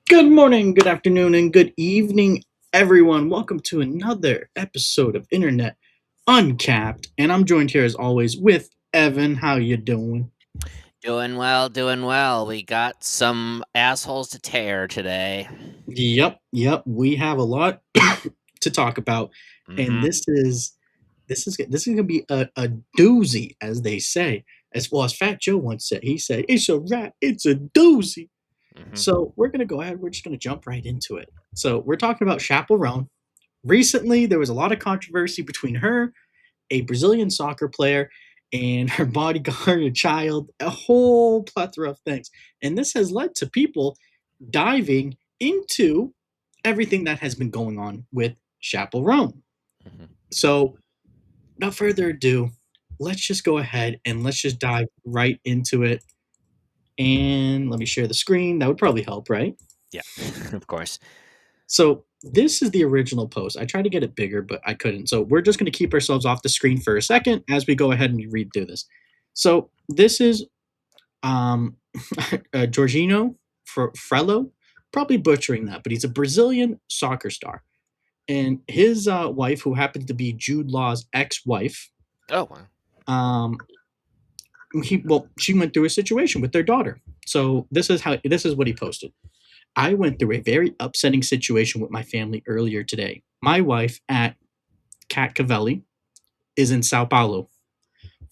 Good morning, good afternoon, and good evening, everyone. Welcome to another episode of Internet Uncapped, and I'm joined here as always with Evan. How you doing? Doing well, doing well. We got some assholes to tear today. Yep. We have a lot to talk about, and Mhm. this is gonna be a doozy, as they say. As well as Fat Joe once said, he said, "It's a rat, it's a doozy." Mhm. So we're gonna go ahead. We're just gonna jump right into it. So we're talking about Chappell Roan. Recently, there was a lot of controversy between her, a Brazilian soccer player, and her bodyguard, a child, a whole plethora of things. And this has led to people diving into everything that has been going on with Chappell Roan. Mhm. So, without further ado, let's just go ahead and let's just dive right into it. And let me share the screen. That would probably help, right? Yeah, of course. So this is the original post. I tried to get it bigger, but I couldn't. So we're just going to keep ourselves off the screen for a second as we go ahead and read through this. So this is um, Jorginho Frello, probably butchering that, but he's a Brazilian soccer star. And his wife, who happens to be Jude Law's ex-wife, Oh, wow. um, she went through a situation with their daughter. So this is what he posted. I went through a very upsetting situation with my family earlier today. My wife at Cat Cavelli is in Sao Paulo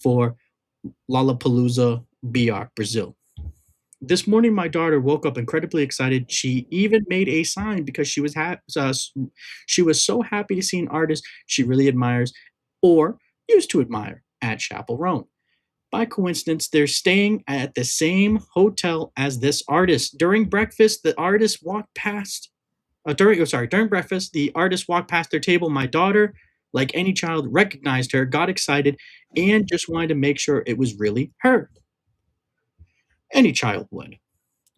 for Lollapalooza BR, Brazil. This morning, my daughter woke up incredibly excited. She even made a sign because she was so happy to see an artist she really admires or used to admire at Chappell Roan. By coincidence, they're staying at the same hotel as this artist. During breakfast, the artist walked past during breakfast, the artist walked past their table. My daughter, like any child, recognized her, got excited, and just wanted to make sure it was really her. Any child would.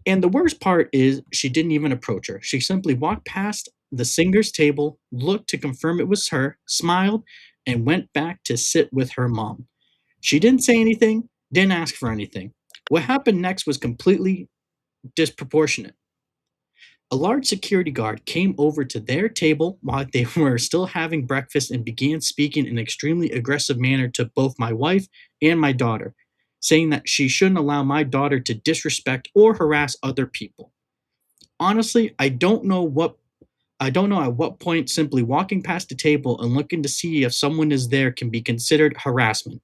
And the worst part is she didn't even approach her. She simply walked past the singer's table, looked to confirm it was her, smiled, and went back to sit with her mom. She didn't say anything, didn't ask for anything. What happened next was completely disproportionate. A large security guard came over to their table while they were still having breakfast and began speaking in an extremely aggressive manner to both my wife and my daughter, saying that she shouldn't allow my daughter to disrespect or harass other people. Honestly, I don't know at what point simply walking past the table and looking to see if someone is there can be considered harassment.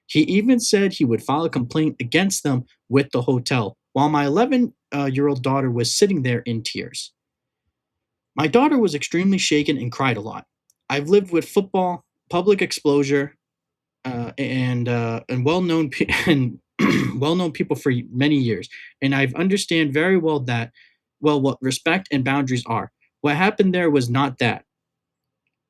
He even said he would file a complaint against them with the hotel, while my 11-year old daughter was sitting there in tears. My daughter was extremely shaken and cried a lot. I've lived with football, public exposure, and and well-known people for many years, and I've understand very well what respect and boundaries are. What happened there was not that.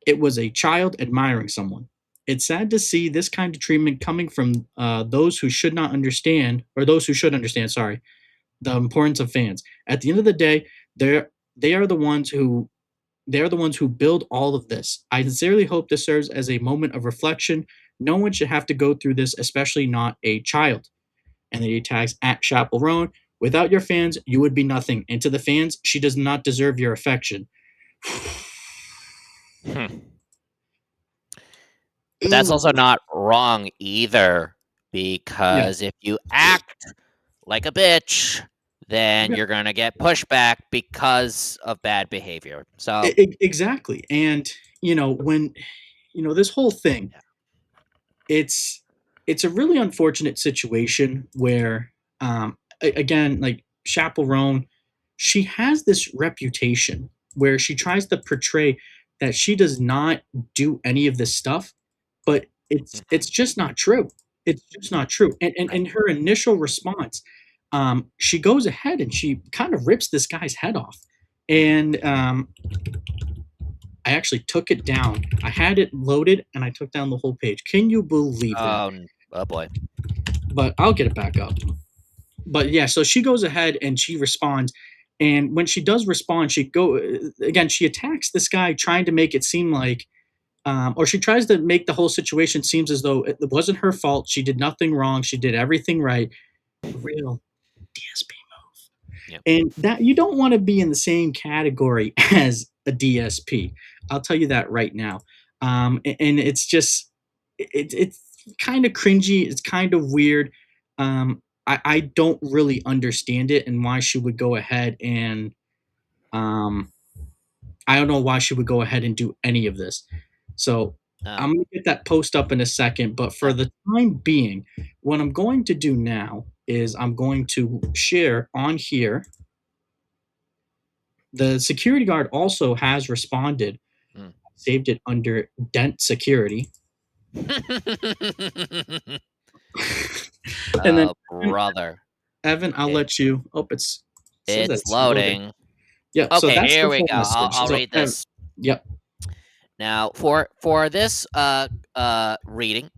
It was a child admiring someone. It's sad to see this kind of treatment coming from those who should not understand, or those who should understand. Sorry, the importance of fans. At the end of the day, they are the ones who they're the ones who build all of this. I sincerely hope this serves as a moment of reflection. No one should have to go through this, especially not a child. And then he tags at Chappell Roan. Without your fans, you would be nothing. And to the fans, she does not deserve your affection. Hmm. But that's also Ooh. not wrong either, Yeah. because if you act like a bitch, then Yeah. you're gonna get pushback because of bad behavior. So, Exactly. And when this whole thing, yeah. it's it's a really unfortunate situation where again, like Chappell Roan, she has this reputation where she tries to portray that she does not do any of this stuff, but Mhm. it's just not true. It's just not true. And Right. her initial response, she goes ahead and she kind of rips this guy's head off. And I actually took it down. I had it loaded and I took down the whole page. Can you believe that? Oh boy. But I'll get it back up. But yeah, so she goes ahead and she responds. And when she does respond, she attacks this guy, trying to make it seem like, or she tries to make the whole situation seems as though it wasn't her fault. She did nothing wrong. She did everything right. A real DSP move. Yeah. And that you don't want to be in the same category as a DSP. I'll tell you that right now. And it's just it's kind of cringy. It's kind of weird. I don't really understand it and why she would go ahead and um, I don't know why she would go ahead and do any of this. So Oh. I'm gonna get that post up in a second, but for Yeah. the time being, what I'm going to do now is I'm going to share on here. The security guard also has responded, Mm. saved it under Dent Security. And then Oh, Evan, brother. Evan, I'll Okay. let you. Oh, it says that It's it's loading. loading. Yep. So Okay, that's here the we full go. message. I'll So, read this. yep. Now, for this reading,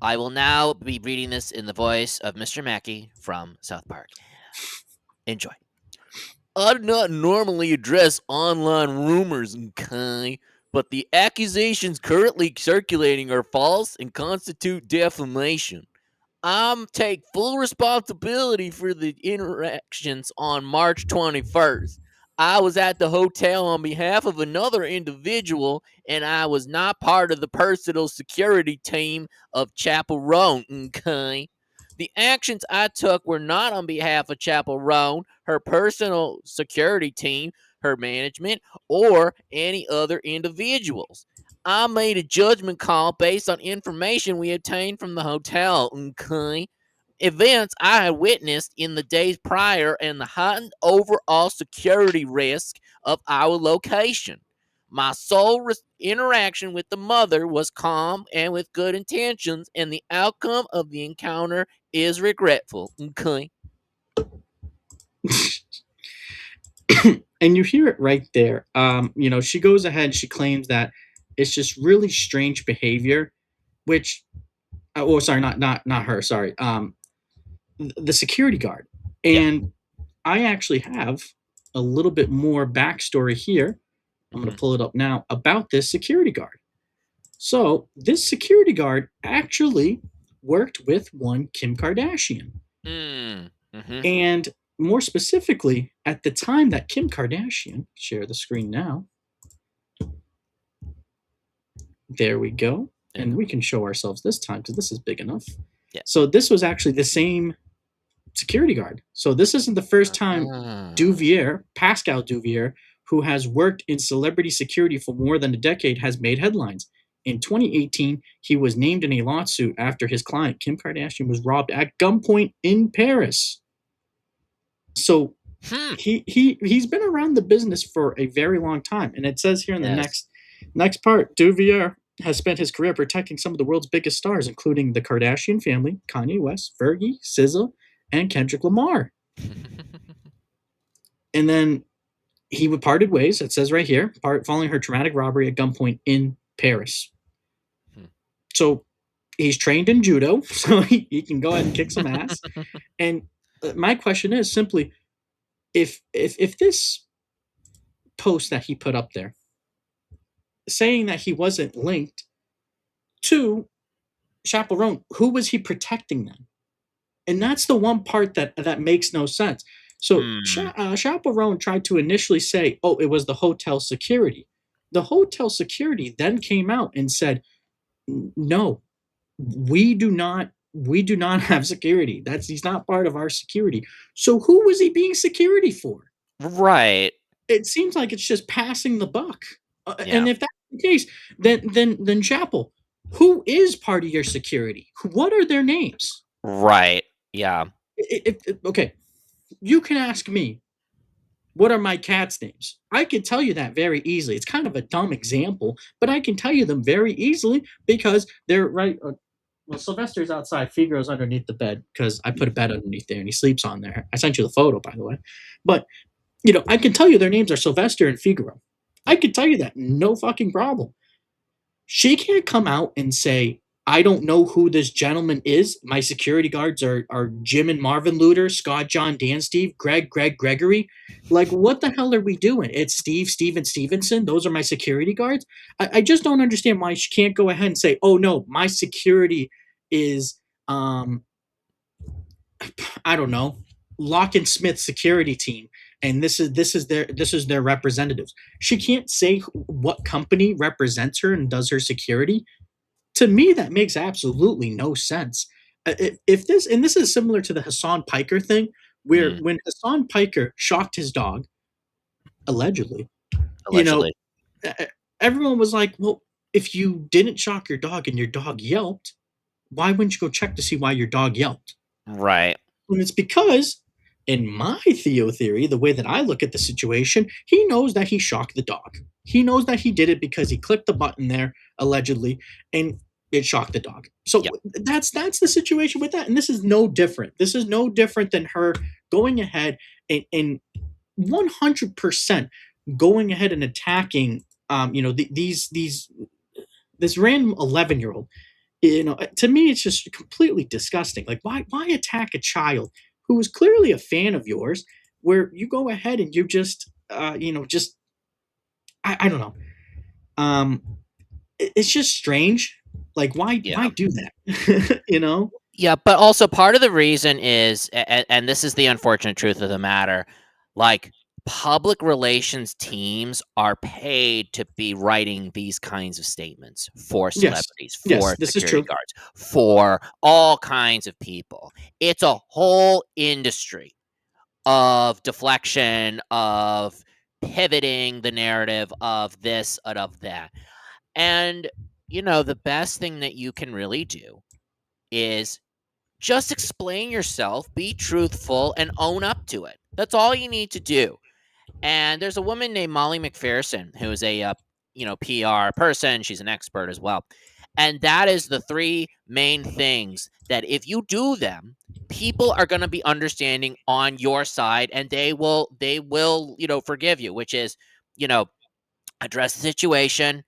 I will now be reading this in the voice of Mr. Mackey from South Park. Enjoy. I do not normally address online rumors, okay, but the accusations currently circulating are false and constitute defamation. I'm take full responsibility for the interactions on March 21st. I was at the hotel on behalf of another individual, and I was not part of the personal security team of Chappell Roan. Okay, the actions I took were not on behalf of Chappell Roan, her personal security team, her management, or any other individuals. I made a judgment call based on information we obtained from the hotel. Okay. Events I had witnessed in the days prior and the heightened overall security risk of our location. My sole interaction with the mother was calm and with good intentions, and the outcome of the encounter is regretful. Okay. And you hear it right there. She goes ahead. She claims that it's just really strange behavior, which, oh, sorry, not her. Sorry, the security guard. Yeah. And I actually have a little bit more backstory here. I'm going Mm-hmm. to pull it up now about this security guard. So this security guard actually worked with one Kim Kardashian. Mm-hmm. And more specifically, at the time that Kim Kardashian, share the screen now. There we go. There you And go. we can show ourselves this time because this is big enough. Yeah. So this was actually the same security guard. So this isn't the first time Ah. Duvier, Pascal Duvier, who has worked in celebrity security for more than a decade, has made headlines. In 2018, he was named in a lawsuit after his client, Kim Kardashian, was robbed at gunpoint in Paris. So Hmm. he's been around the business for a very long time, and it says here in the Yes. next part, Duvier has spent his career protecting some of the world's biggest stars, including the Kardashian family, Kanye West, Fergie, SZA, and Kendrick Lamar. And then he would parted ways. It says right here, following her traumatic robbery at gunpoint in Paris. Hmm. So he's trained in judo, so he can go ahead and kick some ass. And my question is simply, if this post that he put up there saying that he wasn't linked to Chappell Roan, who was he protecting then? And that's the one part that makes no sense. So Hmm. Chappell Roan tried to initially say, "Oh, it was the hotel security." The hotel security then came out and said, "No, we do not have security. He's not part of our security." So who was he being security for? Right. It seems like it's just passing the buck. Yeah. And if that's the case, then Chappell, who is part of your security? What are their names? Right. Yeah. Okay, you can ask me, what are my cats' names? I could tell you that very easily. It's kind of a dumb example, but I can tell you them very easily because they're right. Well, Sylvester's outside. Figaro's underneath the bed because I put a bed underneath there and he sleeps on there. I sent you the photo, by the way. But, I can tell you their names are Sylvester and Figaro. I Yeah. could tell you that. No fucking problem. She can't come out and say, I don't know who this gentleman is. My security guards are Jim and Marvin Luter, Scott, John, Dan, Steve, Greg, Gregory. Like, what the hell are we doing? It's Steve, Steven, Stevenson. Those are my security guards. I just don't understand why she can't go ahead and say, oh no, my security is I don't know, Lock and Smith security team, and this is their representatives. She can't say what company represents her and does her security. To me, that makes absolutely no sense. If this and this is similar to the Hassan Piker thing, where Mm, when Hassan Piker shocked his dog, allegedly, you know, allegedly. e- e- everyone was like, "Well, if you didn't shock your dog and your dog yelped, why wouldn't you go check to see why your dog yelped?" Right. And it's because, in my Theo theory, the way that I look at the situation, he knows that he shocked the dog. He knows that he did it because he clicked the button there, allegedly, and it shocked the dog. So Yep. that's the situation with that. And this is no different. This is no different than her going ahead and 100% going ahead and attacking these this random 11-year-old. To me it's just completely disgusting. Like, why attack a child who is clearly a fan of yours, where you go ahead and you just just I don't know. um it's just strange. Like, why Yeah. do that? Yeah, but also part of the reason is, and this is the unfortunate truth of the matter, like public relations teams are paid to be writing these kinds of statements for Yes, celebrities, yes, for this is security true. guards, for all kinds of people. It's a whole industry of deflection, of pivoting the narrative, of this and of that. And, the best thing that you can really do is just explain yourself, be truthful, and own up to it. That's all you need to do. And there's a woman named Molly McPherson who is a PR person. She's an expert as well. And that is the three main things that if you do them, people are going to be understanding on your side, and they will forgive you, which is, you know, address the situation,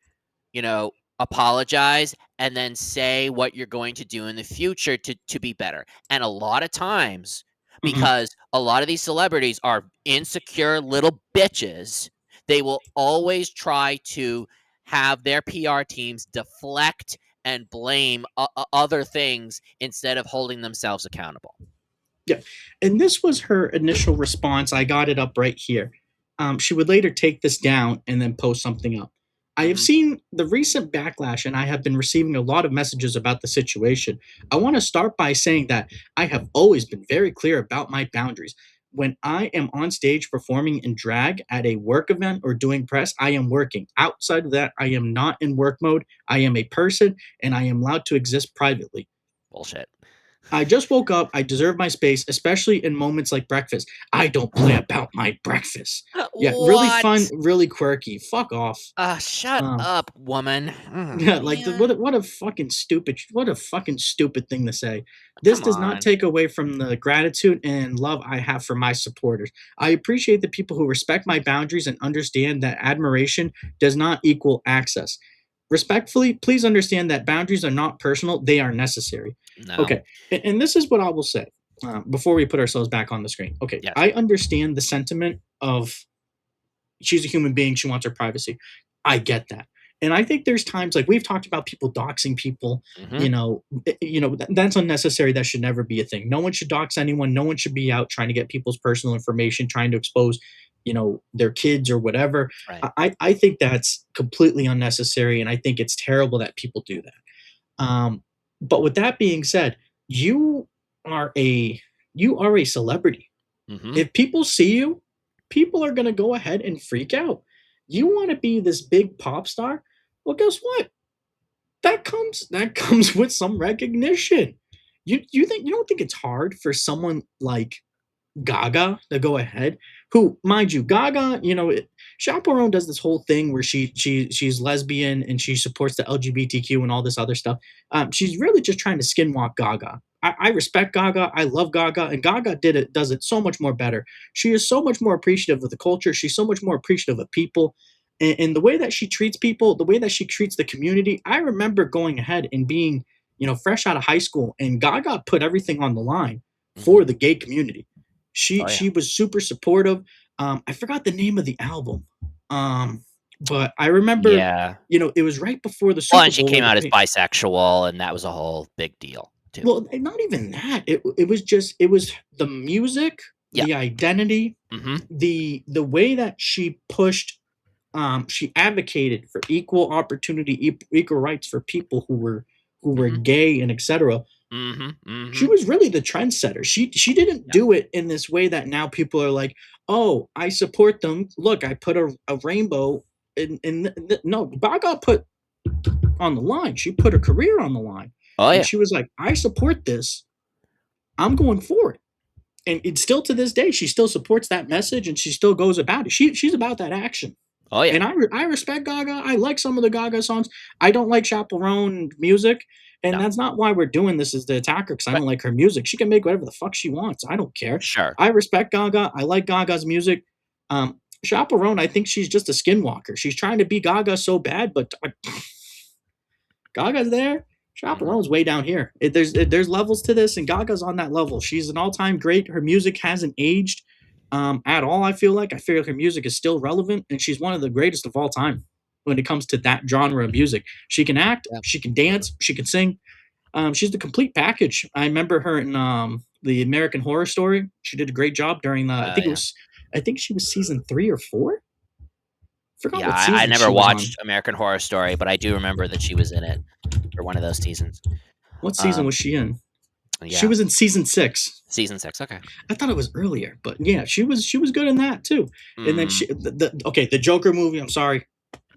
apologize, and then say what you're going to do in the future to be better. And a lot of times, Mhm. because a lot of these celebrities are insecure little bitches, they will always try to have their PR teams deflect and blame other things instead of holding themselves accountable. Yeah. And this was her initial response. I got it up right here. She would later take this down and then post something up. I have Hmm. seen the recent backlash and I have been receiving a lot of messages about the situation. I want to start by saying that I have always been very clear about my boundaries. When I am on stage performing in drag at a work event or doing press, I am working. Outside of that, I am not in work mode. I am a person and I am allowed to exist privately. Bullshit. I just woke up. I deserve my space, especially in moments like breakfast. I don't play about my breakfast. Yeah, really fun, What? really quirky. Fuck off. Shut Um, up, woman. yeah, like Man, what a fucking stupid thing to say. This come does not on. take away from the gratitude and love I have for my supporters. I appreciate the people who respect my boundaries and understand that admiration does not equal access. Respectfully, please understand that boundaries are not personal; they are necessary. No. Okay, and this is what I will say before we put ourselves back on the screen. Okay, Yes. I understand the sentiment of she's a human being, she wants her privacy. I get that. And I think there's times like we've talked about people doxing people, Mhm. that's unnecessary. That should never be a thing. No one should dox anyone. No one should be out trying to get people's personal information, trying to expose, their kids or whatever. Right. I think that's completely unnecessary. And I think it's terrible that people do that. But with that being said, you are a you are a celebrity. Mhm. If people see you, people are going to go ahead and freak out. You want to be this big pop star? Well, guess what? That comes with some recognition. You don't think it's hard for someone like Gaga to go ahead, who, mind you, Gaga, Chappell Roan does this whole thing where she's lesbian and she supports the LGBTQ and all this other stuff. She's really just trying to skinwalk Gaga. I respect Gaga. I love Gaga, and Gaga does it so much more better. She is so much more appreciative of the culture. She's so much more appreciative of people, and the way that she treats people, the way that she treats the community. I remember going ahead and being, fresh out of high school, and Gaga put everything on the line Mhm. for the gay community. She Oh, yeah. she was super supportive. I forgot the name of the album, but I remember, Yeah. it was right before the Well, Super and she Bowl where came the out as bisexual, and that was a whole big deal too. well, not even that. It was just it was the music. Yeah. the identity, Mhm. the way that she pushed, she advocated for equal opportunity, equal rights for people who were Mhm. gay and etc. Mhm. She Mhm. was really the trendsetter. She didn't Yeah. do it in this way that now people are like, oh, I support them. Look, I put a rainbow in no, Gaga put on the line. She put her career on the line. Oh, And yeah. she was like, I support this. I'm going for it. And it's still to this day, she still supports that message and she still goes about it. She's about that action. Oh, yeah. And I respect Gaga. I like some of the Gaga songs. I don't like Chappell Roan music. And No. that's not why we're doing this as the attacker because I But don't like her music. She can make whatever the fuck she wants. I don't care. sure. I respect Gaga. I like Gaga's music. Chappell Roan, I think she's just a skinwalker. She's trying to be Gaga so bad, but Gaga's there. Mhm. Chaperone's way down here. There's levels to this, and Gaga's on that level. She's an all time great. Her music hasn't aged at all. I feel like her music is still relevant, and she's one of the greatest of all time when it comes to that genre of music. She can act, Yeah. she can dance, she can sing. She's the complete package. I remember her in the American Horror Story. She did a great job during the. Yeah. I think she was season 3 or 4. Forgot Yeah, what I season never she was on. watched American Horror Story, but I do remember that she was in it for one of those seasons. What season Um, was she in? She yeah, was in season 6. season 6, okay. I thought it was earlier, but yeah, she was good in that too. And then Mm, the Joker movie. I'm sorry,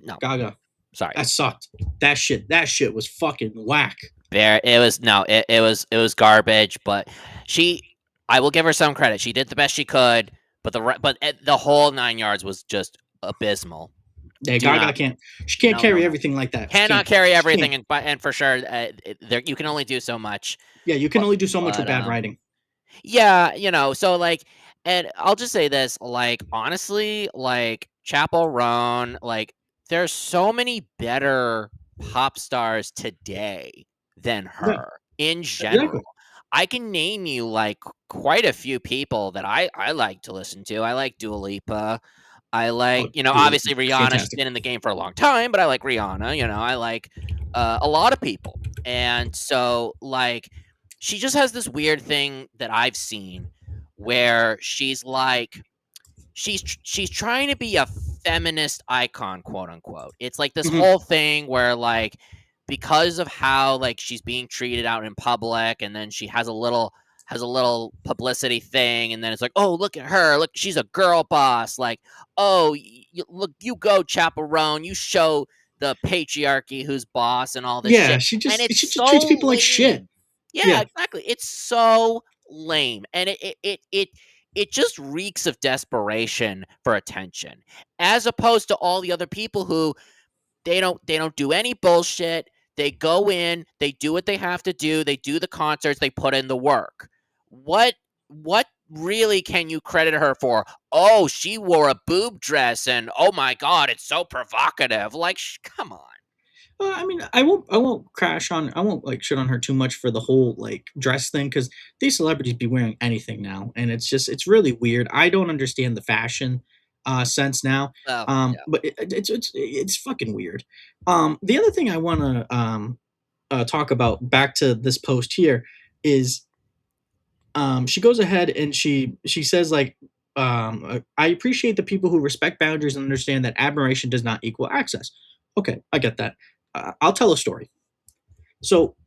no, Gaga, sorry. that sucked. That shit was fucking whack. There it was no, it was garbage, but she I will give her some credit. She did the best she could, but the whole 9 yards was just abysmal. Yeah, Do Gaga not can't. She can't No, no, carry no. everything like that. She Cannot can't. carry She can't. everything, and for sure, there you can only do so much. Yeah, you can But only do so much with but, bad um writing. Yeah, so, like and I'll just say this, like, honestly, like, Chappell Roan, like, there's so many better pop stars today than Yeah, her, in general. exactly. I can name you, like, quite a few people that I like to listen to. I like Dua Lipa. I like Oh, dude, obviously, Rihanna, she's fantastic. been in the game for a long time, but I like Rihanna, I like, a lot of people, and so, like, she just has this weird thing that I've seen where she's like she's trying to be a feminist icon, quote unquote. It's like this Hmm. whole thing where like because of how like she's being treated out in public and then she has a little publicity thing and then it's like, "Oh, look at her. Look, she's a girl boss." Like, "Oh, look, you go Chappell Roan. You show the patriarchy who's boss and all this Yeah, shit." And it's she just treats so people like shit. lame. Yeah, Yeah. exactly. It's so lame. And it just reeks of desperation for attention, as opposed to all the other people who they don't do any bullshit. They go in, they do what they have to do, they do the concerts, they put in the work. What really can you credit her for? Oh, she wore a boob dress and oh my god, it's so provocative. Like, come on. I mean, I won't like shit on her too much for the whole like dress thing because these celebrities be wearing anything now, and it's really weird. I don't understand the fashion sense now, Oh, yeah. but it's fucking weird. The other thing I want to talk about back to this post here is she goes ahead and she says like I appreciate the people who respect boundaries and understand that admiration does not equal access. Okay, I get that. I'll tell a story. So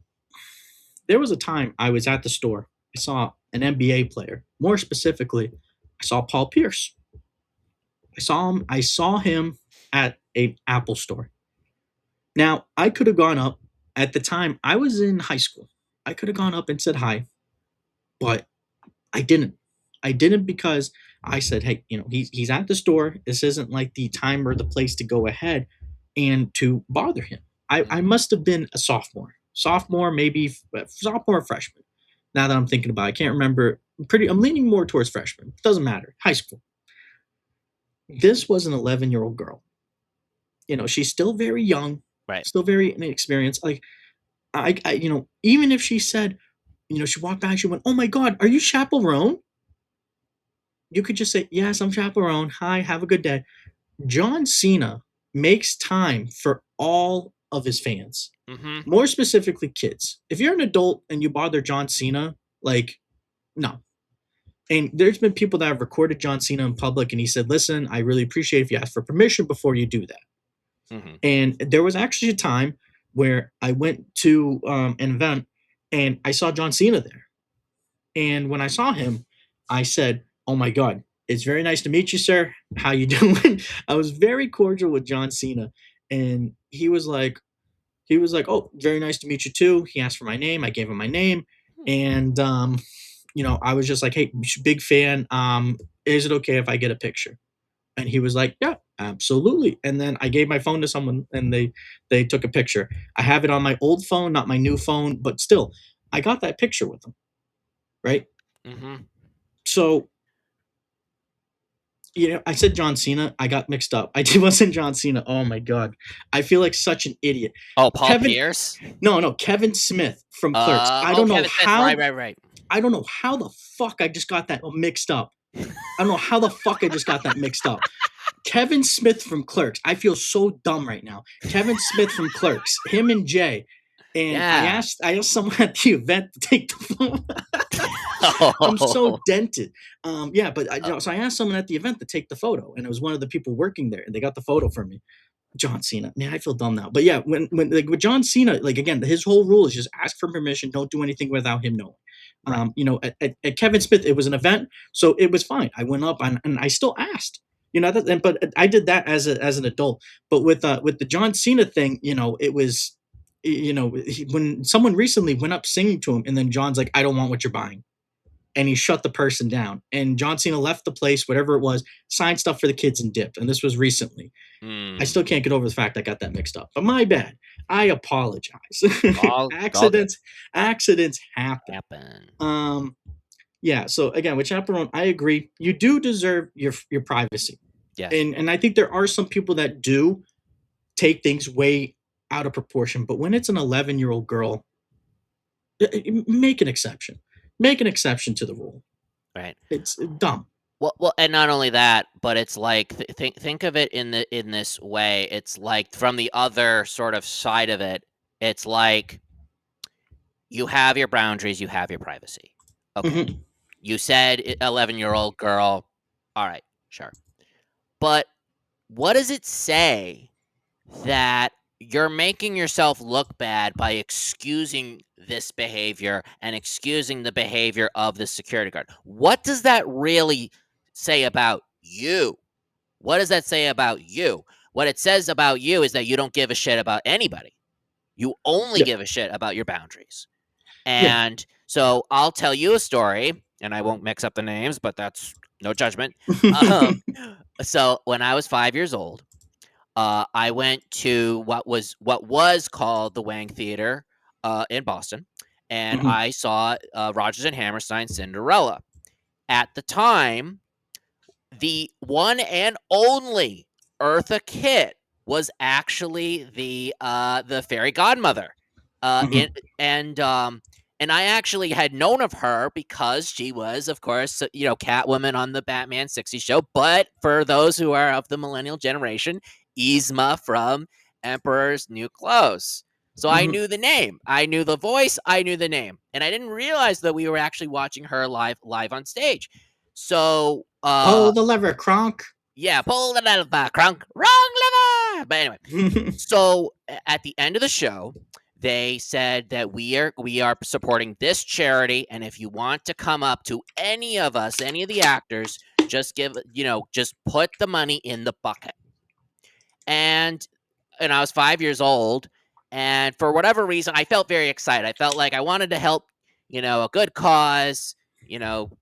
there was a time I was at the store. I saw an NBA player. More specifically, I saw Paul Pierce. I saw him at an Apple store. Now, I could have gone up at the time I was in high school. I could have gone up and said hi, but I didn't. I didn't because I said, "Hey, he's at the store. This isn't like the time or the place to go ahead and to bother him." I Mhm. must have been a sophomore, maybe sophomore or freshman. Now that I'm thinking about it, I can't remember. I'm leaning more towards freshman. Doesn't matter. High school. This was an 11-year-old girl. She's still very young, Right. still very inexperienced. Like even if she said, she walked by, she went, "Oh my God, are you Chappell Roan?" You could just say, "Yes, I'm Chappell Roan. Hi, have a good day." John Cena makes time for all of his fans, Mhm. more specifically kids. If you're an adult and you bother John Cena, like, no. And there's been people that have recorded John Cena in public, and he said, "Listen, I really appreciate if you ask for permission before you do that." Mhm. And there was actually a time where I went to an event and I saw John Cena there. And when I saw him, I said, "Oh my God, it's very nice to meet you, sir. How you doing?" I was very cordial with John Cena, and he was like, "Oh, very nice to meet you too." He asked for my name. I gave him my name, Hmm. and I was just like, "Hey, big fan. Is it okay if I get a picture?" And he was like, "Yeah, absolutely." And then I gave my phone to someone, and they took a picture. I have it on my old phone, not my new phone, but still, I got that picture with him, right? Mhm. So I said John Cena. I got mixed up. I wasn't John Cena. Oh my God, I feel like such an idiot. Oh, Paul Kevin, Pierce? no, Kevin Smith from Clerks. I Oh, don't know Kevin Smith. how. Right, right, right. I don't know how the fuck I just got that mixed up. I don't know how the fuck I just got that mixed up. Kevin Smith from Clerks. I feel so dumb right now. Kevin Smith from Clerks. Him and Jay. And I Yeah. asked I asked someone at the event to take the phone. I'm so Oh. dented. Yeah, but so I asked someone at the event to take the photo, and it was one of the people working there, and they got the photo for me. John Cena. Man, I feel dumb now. But yeah, when like with John Cena, like again, his whole rule is just ask for permission. Don't do anything without him knowing. Right. At Kevin Smith, it was an event, so it was fine. I went up and I still asked. But I did that as an adult. But with the John Cena thing, it was, when someone recently went up singing to him, and then John's like, "I don't want what you're buying," and he shut the person down. And John Cena left the place, whatever it was, signed stuff for the kids and dipped. And this was recently. I Mm. still can't get over the fact I got that mixed up. But my bad. I apologize. All good. accidents happen. Happen. Um, yeah. So again, with Chaperone, I agree. You do deserve your privacy, Yes. and I think there are some people that do take things way out of proportion. But when it's an 11-year-old girl, make an exception. Make an exception to the rule. Right. It's dumb. Well, and not only that, but it's like think of it in this way. It's like from the other sort of side of it. It's like you have your boundaries, you have your privacy. Okay. Mhm, You said 11-year-old girl. All right, sure. But what does it say that you're making yourself look bad by excusing this behavior and excusing the behavior of the security guard? What does that really say about you? What does that say about you? What it says about you is that you don't give a shit about anybody. You only yeah, give a shit about your boundaries. yeah. And so I'll tell you a story, and I won't mix up the names, but that's no judgment. Um, so when I was 5 years old, I went to what was called the Wang Theater in Boston, and Mhm, I saw Rodgers and Hammerstein's Cinderella. At the time, the one and only Eartha Kitt was actually the fairy godmother. In mhm, and I actually had known of her because she was, of course, Catwoman on the Batman '60s show. But for those who are of the millennial generation, Yzma from Emperor's New Clothes. So I mhm. knew the name, I knew the voice, I knew the name, and I didn't realize that we were actually watching her live on stage. So, Pull the lever, Kronk. yeah, pull the lever, crunk, wrong lever. But anyway, so at the end of the show, they said that we are supporting this charity, and if you want to come up to any of us, any of the actors, just put the money in the bucket. And I was 5 years old, and for whatever reason, I felt very excited. I felt like I wanted to help, a good cause,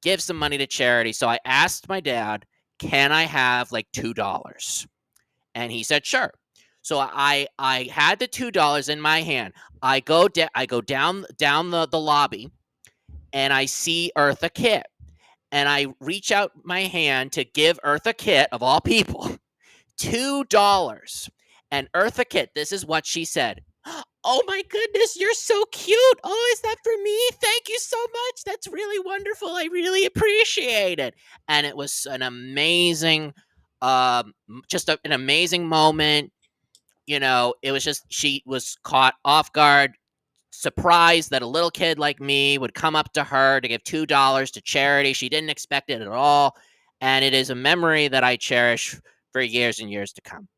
give some money to charity. So I asked my dad, "Can I have like $2?" And he said, "Sure." So I had the $2 in my hand. I go down the lobby, and I see Eartha Kitt, and I reach out my hand to give Eartha Kitt, of all people, $2. And Eartha Kitt, this is what she said. "Oh my goodness, you're so cute. Oh, is that for me? Thank you so much. That's really wonderful. I really appreciate it." And it was an amazing, an amazing moment. It was just, she was caught off guard, surprised that a little kid like me would come up to her to give $2 to charity. She didn't expect it at all, and it is a memory that I cherish for years and years to come.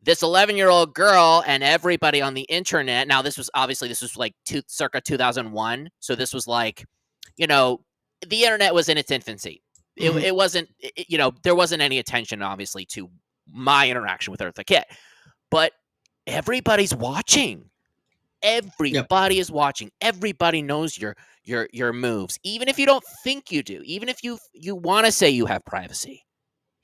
This 11-year-old girl and everybody on the internet. Now, this was like circa 2001, so this was like, you know, the internet was in its infancy. Hmm. It wasn't, there wasn't any attention, obviously, to my interaction with Eartha Kitt, but everybody's watching. Yep. Everybody is watching. Everybody knows your moves, even if you don't think you do. Even if you want to say you have privacy,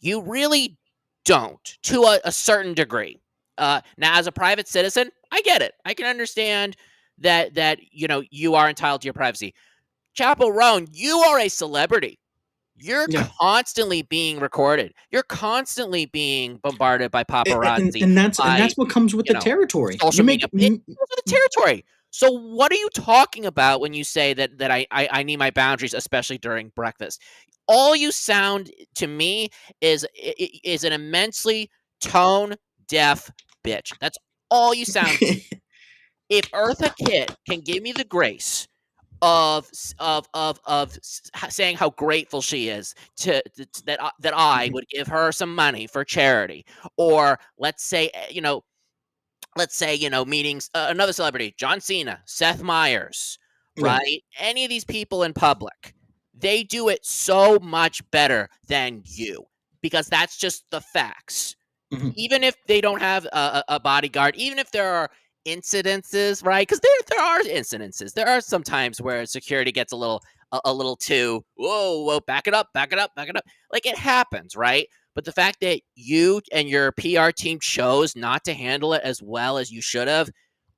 you really don't, to a certain degree. Now, as a private citizen, I get it. I can understand that you are entitled to your privacy. Chappell Roan, you are a celebrity. You're Yeah. constantly being recorded. You're constantly being bombarded by paparazzi, And by that's what comes with you the know territory. You social make media. It goes with the territory. So, what are you talking about when you say that I need my boundaries, especially during breakfast? All you sound to me is an immensely tone deaf bitch. That's all you sound to me. If Eartha Kitt can give me the grace saying how grateful she is that I would give her some money for charity, or let's say meetings, another celebrity, John Cena, Seth Meyers, yeah. right? Any of these people in public, they do it so much better than you, because that's just the facts. Hmm. Even if they don't have a bodyguard, even if there are incidences, right? Because there are incidences. There are some times where security gets a little too whoa, back it up, back it up, back it up. Like, it happens, right? But the fact that you and your PR team chose not to handle it as well as you should have,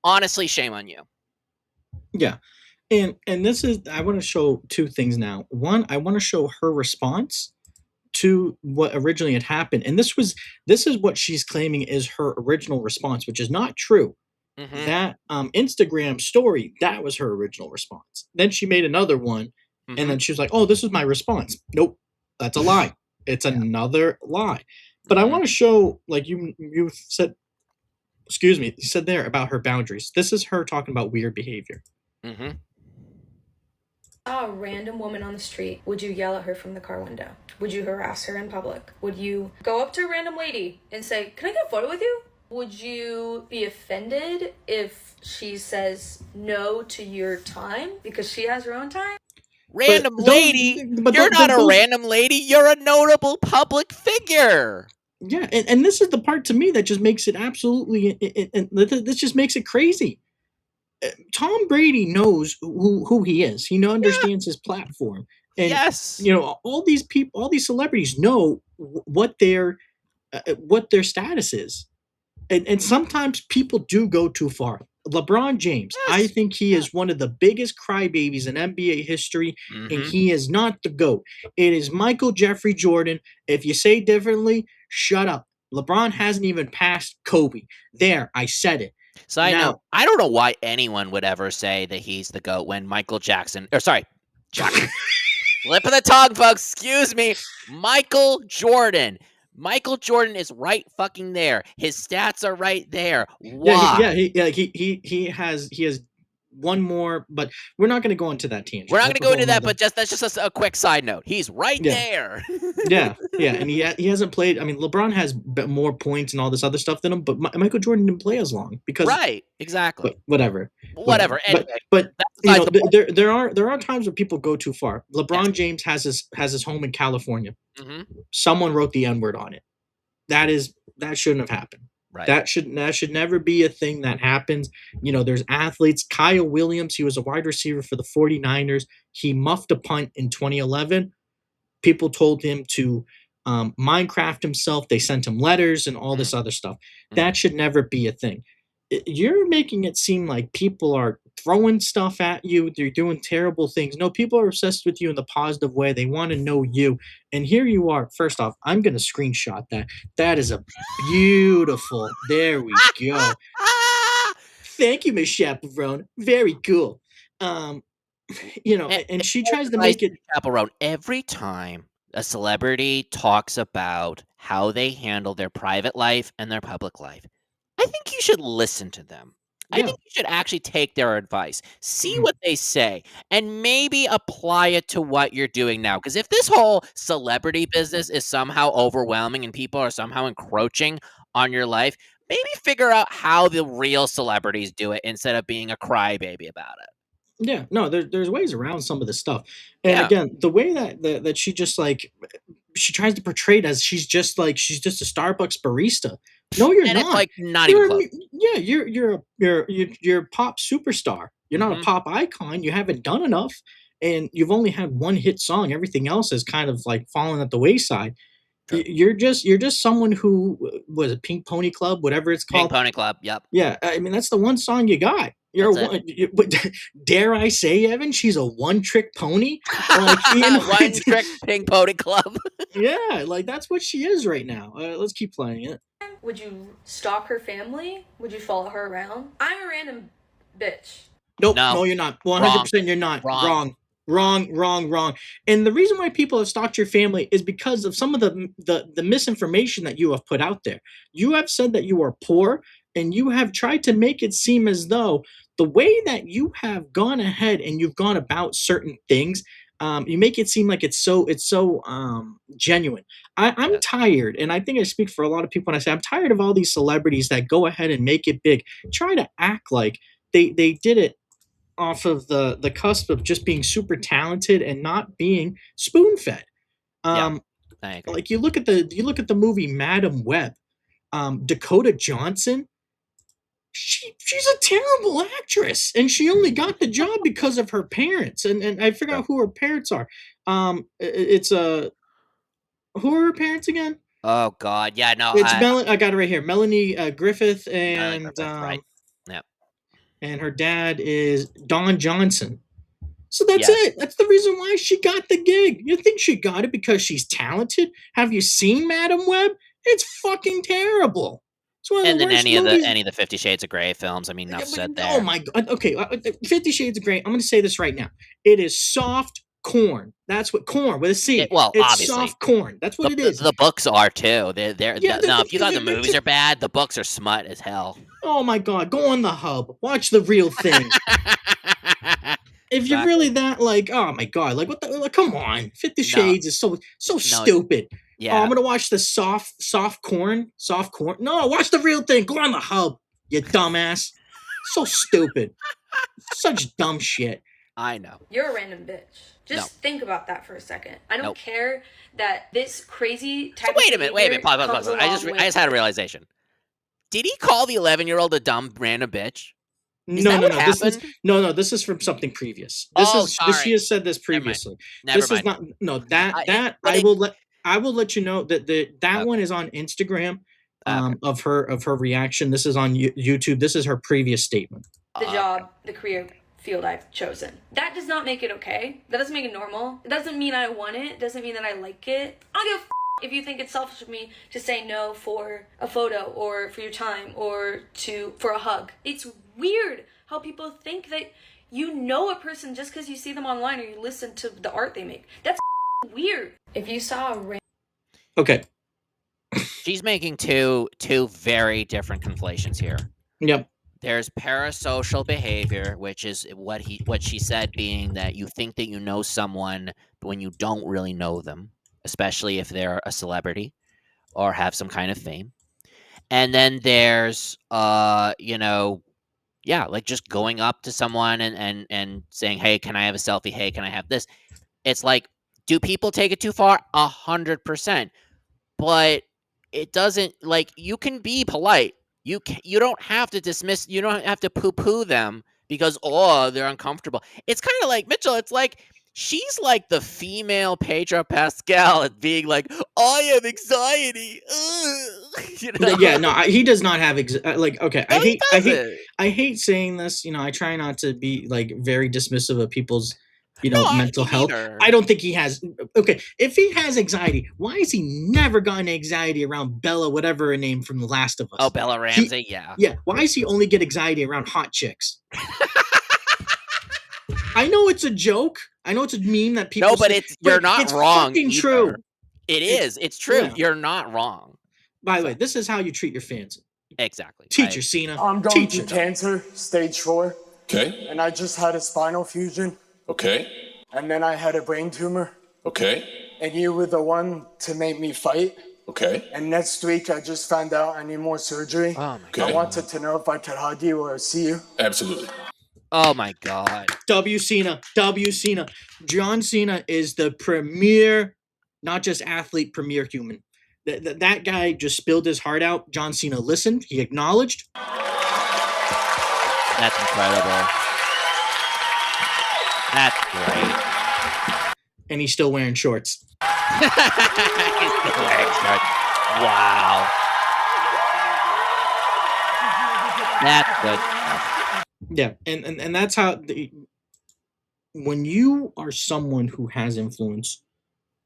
honestly, shame on you. Yeah. And this is, I want to show two things now. One, I want to show her response to what originally had happened. And this is what she's claiming is her original response, which is not true. Mm-hmm. That Instagram story, that was her original response. Then she made another one, and Mm-hmm. then she was like, "Oh, this is my response." Nope, that's a lie. It's Yeah. another lie. But I Mm-hmm. want to show, like you said, excuse me, you said there about her boundaries. This is her talking about weird behavior. Mm-hmm. Saw a random woman on the street, would you yell at her from the car window? Would you harass her in public? Would you go up to a random lady and say, "Can I get a photo with you?" Would you be offended if she says no to your time because she has her own time? But Random those, lady? but You're not a those, random lady. You're a notable public figure. yeah, and this is the part to me that just makes it absolutely, and this just makes it crazy. Tom Brady knows who he is. He Yeah. understands his platform, and Yes. all these people, all these celebrities know what their status is, and sometimes people do go too far. LeBron James, I Yes. think he Yeah. is one of the biggest crybabies in NBA history, and Mm-hmm. he is not the GOAT. It is Michael Jeffrey Jordan. If you say differently, shut up. LeBron hasn't even passed Kobe. There, I said it. Side note, Now, I don't know why anyone would ever say that he's the GOAT when Michael Jackson, or sorry, Jackson. Slip of the tongue, folks. Excuse me. Michael Jordan. Michael Jordan is right fucking there. His stats are right there. yeah, Why? he has one more, but we're not going to go into that We're tangent. not going That's to a go whole into that, nother. but that's just a quick side note. He's right Yeah, there. yeah, and he hasn't played. I mean, LeBron has more points and all this other stuff than him, but Michael Jordan didn't play as long because, Right. but Exactly. whatever, whatever. Whatever. But Anyway, but that's besides the point. there are times where people go too far. Yes. LeBron James has his home in California. Hmm. Someone wrote the N word on it. That shouldn't have happened. Right. That should never be a thing that happens. There's athletes. Kyle Williams, he was a wide receiver for the 49ers. He muffed a punt in 2011. People told him to Minecraft himself. They sent him letters and all this other stuff. Mm-hmm. That should never be a thing. You're making it seem like people are throwing stuff at you. They're doing terrible things. No, people are obsessed with you in the positive way. They want to know you. And here you are. First off, I'm going to screenshot that. That is a beautiful. There we go. Thank you, Miss Chaperone. Very cool. Um, and she Here's tries to advice make to it. Chaperone. Every time a celebrity talks about how they handle their private life and their public life, I think you should listen to them. I Yeah. think you should actually take their advice, see Mhm. what they say, and maybe apply it to what you're doing now. Because if this whole celebrity business is somehow overwhelming and people are somehow encroaching on your life, maybe figure out how the real celebrities do it instead of being a crybaby about it. Yeah, no, there's ways around some of this stuff. And Yeah. again, the way that she just like she tries to portray it as she's just a Starbucks barista. No, you're And it's not. like not even You're a, close. yeah, you're a pop superstar. You're not a Hmm. pop icon. You haven't done enough, and you've only had one hit song. Everything else has kind of like fallen at the wayside. True. You're just someone who was a Pink Pony Club, whatever it's Pink called. Pony Club. Yep. Yeah, I mean that's the one song you got. You're That's it. one. But dare I say, Evan, she's a one-trick pony. Like One trick Pink Pony Club. yeah, like that's what she is right now. Let's keep playing it. Would you stalk her family? Would you follow her around? I'm a random bitch. Nope, No. no, you're not. 100%, Wrong. you're not. Wrong. Wrong, wrong, wrong, wrong. And the reason why people have stalked your family is because of some of the misinformation that you have put out there. You have said that you are poor, and you have tried to make it seem as though the way that you have gone ahead and you've gone about certain things, you make it seem like it's so genuine. I'm Yes. tired, and I think I speak for a lot of people when I say I'm tired of all these celebrities that go ahead and make it big, try to act like they did it off of the cusp of just being super talented and not being spoon fed. Yeah. Um, I agree. like you look at the movie Madam Web. Dakota Johnson, she's a terrible actress, and she only got the job because of her parents. And I True. forgot who her parents are. It's a who are her parents again? Oh God. Yeah. No. It's I got it right here. Melanie Griffith Melanie and Griffith. Right. Yep. her dad is Don Johnson. So that's Yes. it. That's the reason why she got the gig. You think she got it because she's talented? Have you seen Madam Web? It's fucking terrible. It's one of And the then worst movies. any of the 50 Shades of Grey films. I mean, Yeah, enough said but, oh there. my god. Okay, 50 Shades of Grey. I'm going to say this right now. It is soft corn. That's what corn with a C. Well, It's obviously, soft corn. That's what the, it the is. the books are too. They're Yeah. now. If you thought the movies are bad, the books are smut as hell. Oh my god. Go on the hub. Watch the real thing. If you're Exactly. really that like, oh my god, like what the like, come on. 50 No. Shades is so No. stupid. Oh, Yeah. I'm gonna watch the soft corn. Soft corn. No, watch the real thing. Go on the hub, you dumbass. So stupid. Such dumb shit. I know. You're a random bitch. Just No. think about that for a second. I don't Nope. care that this crazy So type wait a of minute. Wait a minute. behavior Pause. comes I along with- just had a realization. Did he call the 11-year-old a dumb random bitch? Is No, that no, what no. This is happened? no. This is from something previous. Oh, She sorry. has said this Never mind. previously. Never This mind. is not no that I- that but I it- will let you know that that Okay. one is on Instagram Okay. of her reaction. This is on YouTube. This is her previous statement. the job, the career field I've chosen. That does not make it okay. That doesn't make it normal. It doesn't mean I want it. It doesn't mean that I like it. I don't give a if you think it's selfish of me to say no for a photo or for your time or for a hug. It's weird how people think that you know a person just because you see them online or you listen to the art they make. That's weird. If you saw a Okay. She's making two very different conflations here. Yep. There's parasocial behavior, which is what she said, being that you think that you know someone when you don't really know them, especially if they're a celebrity or have some kind of fame. And then there's like just going up to someone and saying, "Hey, can I have a selfie? Hey, can I have this?" It's like, do people take it too far? 100%. But it doesn't, like, you can be polite. You don't have to dismiss. You don't have to poo-poo them because they're uncomfortable. It's kind of like Mitchell. It's like she's like the female Pedro Pascal at being like, I have anxiety. Yeah, no, he does not have like. Okay, No, he doesn't. I hate saying this. I try not to be like very dismissive of people's No, mental me health. neither. I don't think he has. Okay, if he has anxiety, why has he never gotten anxiety around Bella, whatever her name from The Last of Us? Oh, Bella Ramsey, yeah. Yeah, why does he only get anxiety around hot chicks? I know it's a joke. I know it's a meme that people. No, but say, you're not it's wrong. Fucking either. true. It is. It's true. Yeah. You're not wrong. By the way, this is how you treat your fans. Exactly. Teacher, Cena. I'm going Teacher. through cancer, stage 4. Okay. And I just had a spinal fusion. Okay. And then I had a brain tumor. Okay. And you were the one to make me fight. Okay. And next week I just found out I need more surgery. Oh my Okay. I god. wanted to know if I could hug you or see you. Absolutely. Oh my god. W. Cena. W. Cena. John Cena is the premier, not just athlete, premier human. That guy just spilled his heart out. John Cena listened. He acknowledged. That's incredible. That's great. And he's still wearing shorts. He's still wearing shorts. Wow. That's good stuff. Yeah, and that's how when you are someone who has influence,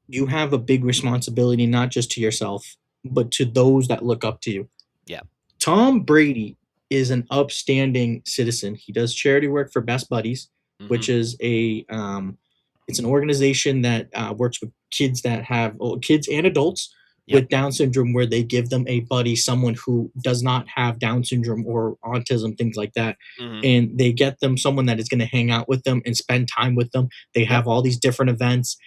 you have a big responsibility not just to yourself, but to those that look up to you. Yeah. Tom Brady is an upstanding citizen. He does charity work for Best Buddies, which is it's an organization that works with kids that have kids and adults with Down syndrome, where they give them a buddy, someone who does not have Down syndrome or autism, things like that. And they get them someone that is going to hang out with them and spend time with them. They have all these different events.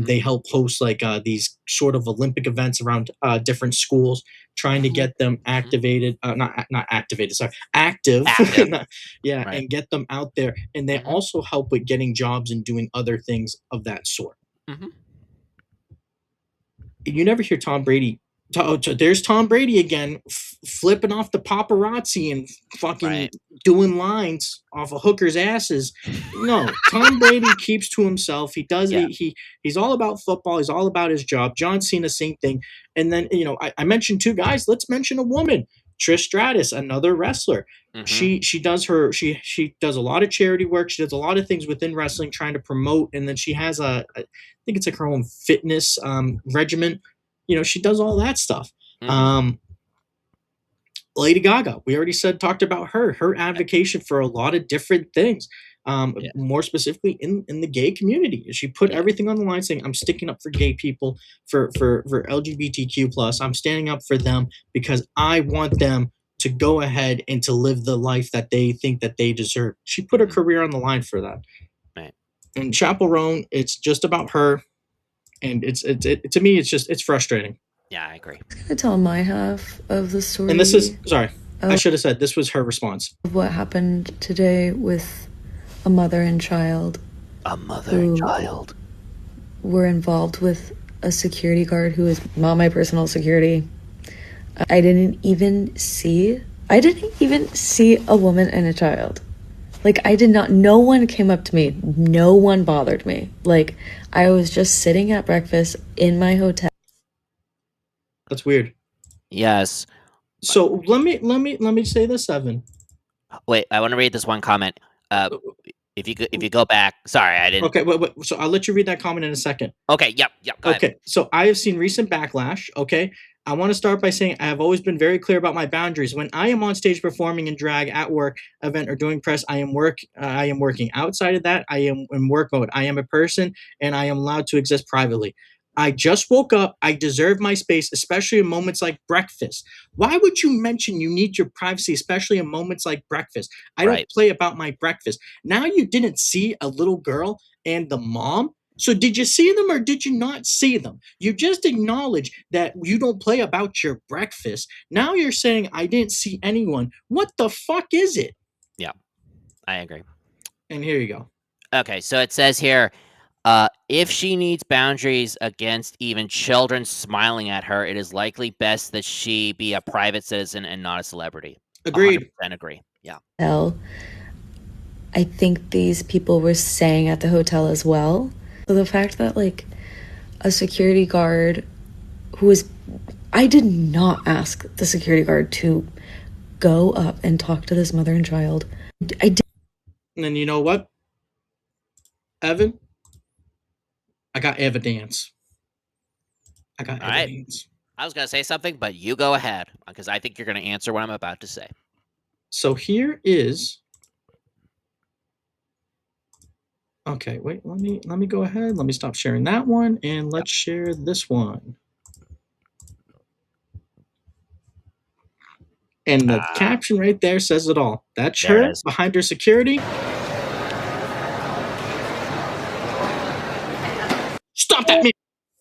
They help host like these sort of Olympic events around different schools, trying to get them activated, not activated, sorry, active. Right. And get them out there. And they also help with getting jobs and doing other things of that sort. You never hear Tom Brady. There's Tom Brady again, flipping off the paparazzi and fucking doing lines off of hookers' asses. No, Tom Brady keeps to himself. He does. He's all about football. He's all about his job. John Cena, same thing. And then I mentioned two guys. Let's mention a woman. Trish Stratus, another wrestler. She does a lot of charity work. She does a lot of things within wrestling, trying to promote. And then she has I think it's like her own fitness regimen. She does all that stuff. Lady Gaga, we already talked about her advocacy for a lot of different things. More specifically in the gay community. She put everything on the line, saying, I'm sticking up for gay people, for LGBTQ plus. I'm standing up for them because I want them to go ahead and to live the life that they think that they deserve. She put her career on the line for that. Right. And Chappell Roan, it's just about her. And to me, it's frustrating. Yeah, I agree. I'm going to tell my half of the story. And this is, sorry, I should have said this was her response. Of what happened today with a mother and child. A mother and child. Were involved with a security guard who is not my personal security. I didn't even see a woman and a child. Like, no one came up to me. No one bothered me. Like, I was just sitting at breakfast in my hotel. That's weird. Yes. So let me say this, Evan. Wait, I want to read this one comment. If you go back, sorry, I didn't. Okay, wait. So I'll let you read that comment in a second. Okay, yep. Go ahead. So I have seen recent backlash. Okay, I want to start by saying I have always been very clear about my boundaries. When I am on stage performing in drag, at work, event, or doing press, I am working. Outside of that, I am in work mode. I am a person, and I am allowed to exist privately. I just woke up. I deserve my space, especially in moments like breakfast. Why would you mention you need your privacy, especially in moments like breakfast? I don't play about my breakfast. Now you didn't see a little girl and the mom. So did you see them or did you not see them? You just acknowledged that you don't play about your breakfast. Now you're saying I didn't see anyone. What the fuck is it? Yeah, I agree. And here you go. Okay, so it says here, if she needs boundaries against even children smiling at her, it is likely best that she be a private citizen and not a celebrity. Agreed. 100% agree. Yeah. I think these people were staying at the hotel as well. So the fact that like a security guard I did not ask the security guard to go up and talk to this mother and child. I did. And then you know what, Evan? I got evidence. All right. I was going to say something, but you go ahead, because I think you're going to answer what I'm about to say. So here is... Okay, wait, let me go ahead. Let me stop sharing that one, and let's share this one. And the caption right there says it all. That's There it her is. behind her security. Stop that man!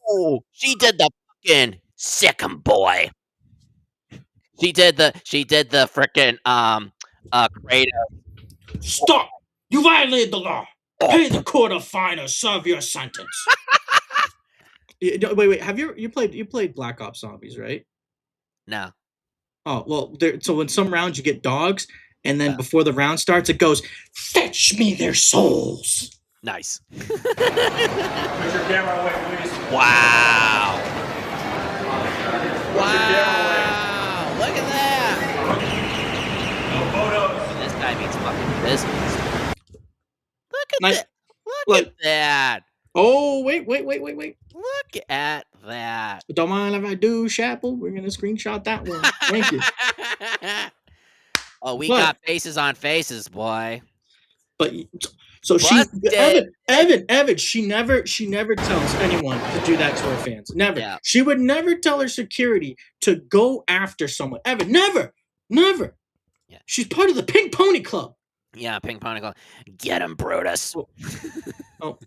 Oh, she did the fucking sick 'em boy. She did the frickin' Kratos. Stop! You violated the law. Pay the court a fine or serve your sentence. Wait. Have you played Black Ops Zombies, right? No. Oh well. So in some rounds you get dogs, and then Yeah. before the round starts, it goes, "Fetch me their souls." Nice. Put your camera away, please. Wow. Put your camera away. Wow. Look at that. No photos. This guy means fucking business. Look at Nice. that. Look Like- at that. Oh wait. Look at that. Don't mind if I do, Chappell. We're gonna screenshot that one. Thank you. Oh, we But- got faces on faces, boy. But so Busted. Evan, she never tells anyone to do that to her fans. Never. Yeah. She would never tell her security to go after someone. Evan, never. Yeah. She's part of the Pink Pony Club. Yeah, Ping Pong. Get him, Brutus. Oh,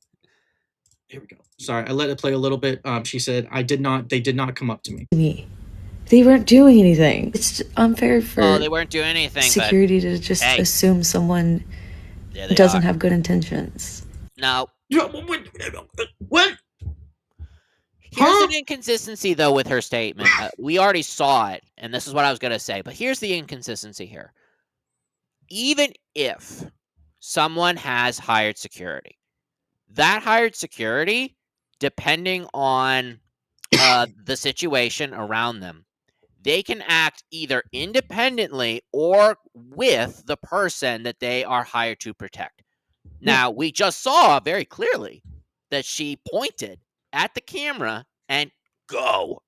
here we go. Sorry, I let it play a little bit. She said, they did not come up to me. They weren't doing anything. It's unfair for Oh, they weren't doing anything. security to just hey. assume someone But doesn't have good intentions. No. What? Here's an inconsistency, though, with her statement. We already saw it, and this is what I was going to say. But here's the inconsistency here. Even if someone has hired security, that hired security, depending on the situation around them, they can act either independently or with the person that they are hired to protect. Now, we just saw very clearly that she pointed at the camera and go